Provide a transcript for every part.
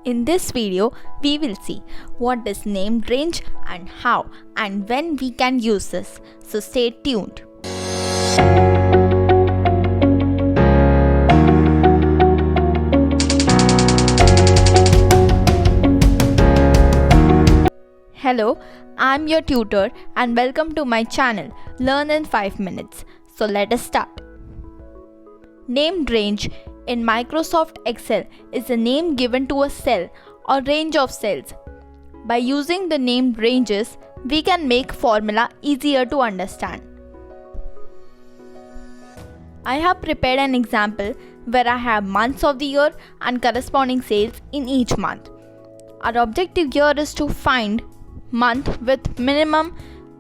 In this video, we will see what is named range and how and when we can use this. So stay tuned. Hello, I'm your tutor and welcome to my channel Learn in 5 minutes. So let us start. Named range in Microsoft Excel is a name given to a cell or range of cells. By using the named ranges, we can make formula easier to understand. I have prepared an example where I have months of the year and corresponding sales in each month. Our objective here is to find month with minimum,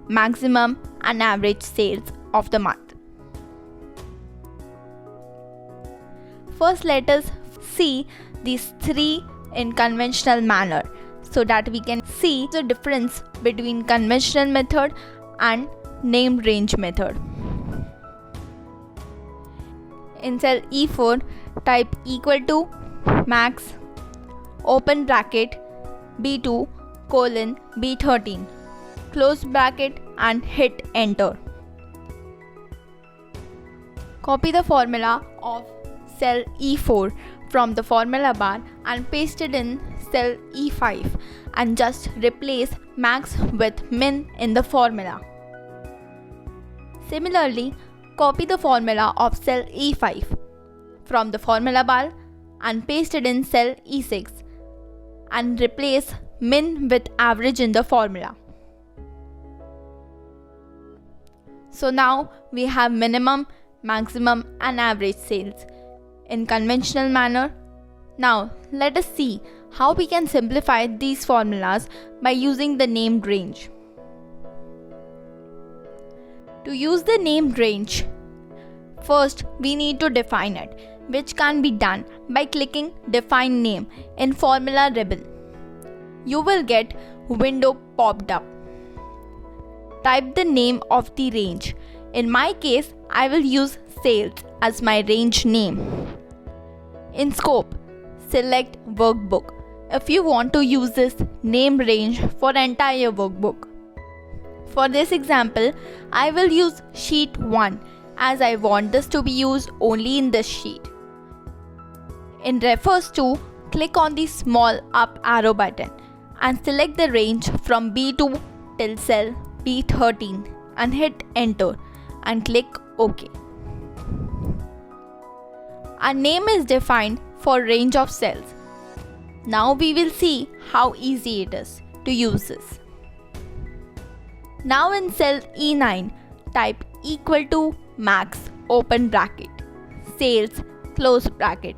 maximum and average sales of the month. First, let us see these three in conventional manner so that we can see the difference between conventional method and named range method. In cell E4, type equal to max open bracket B2 colon B13 close bracket and hit enter. Copy the formula of cell E4 from the formula bar and paste it in cell E5 and just replace max with min in the formula. Similarly, copy the formula of cell E5 from the formula bar and paste it in cell E6 and replace min with average in the formula. So now we have minimum, maximum and average sales in conventional manner. Now let us see how we can simplify these formulas by using the named range. To use the named range, first we need to define it, which can be done by clicking Define Name in Formula ribbon. You will get window popped up. Type the name of the range. In my case, I will use sales as my range name. In scope, select workbook if you want to use this name range for entire workbook. For this example, I will use sheet 1 as I want this to be used only in this sheet. In refers to, click on the small up arrow button and select the range from B2 till cell B13 and hit enter and click OK. Our name is defined for range of cells. Now we will see how easy it is to use this. Now in cell E9, type equal to max open bracket sales close bracket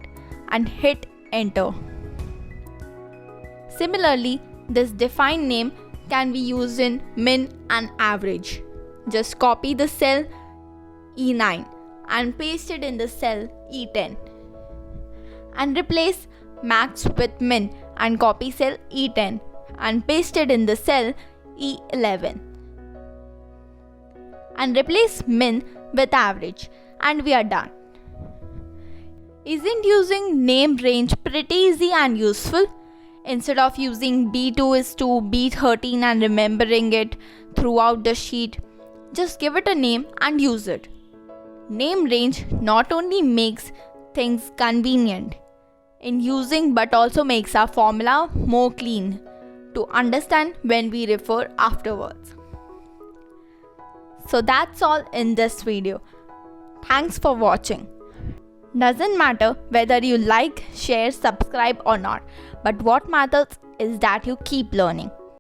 and hit enter. Similarly, this defined name can be used in min and average. Just copy the cell E9 and paste it in the cell E10 and replace max with min and copy cell E10 and paste it in the cell E11 and replace min with average, and we are done. Isn't using named range pretty easy and useful? Instead of using B2 is to B13 and remembering it throughout the sheet, just give it a name and use it. Name range not only makes things convenient in using but also makes our formula more clean to understand when we refer afterwards. So that's all in this video. Thanks for watching. Doesn't matter whether you like, share, subscribe or not, but what matters is that you keep learning.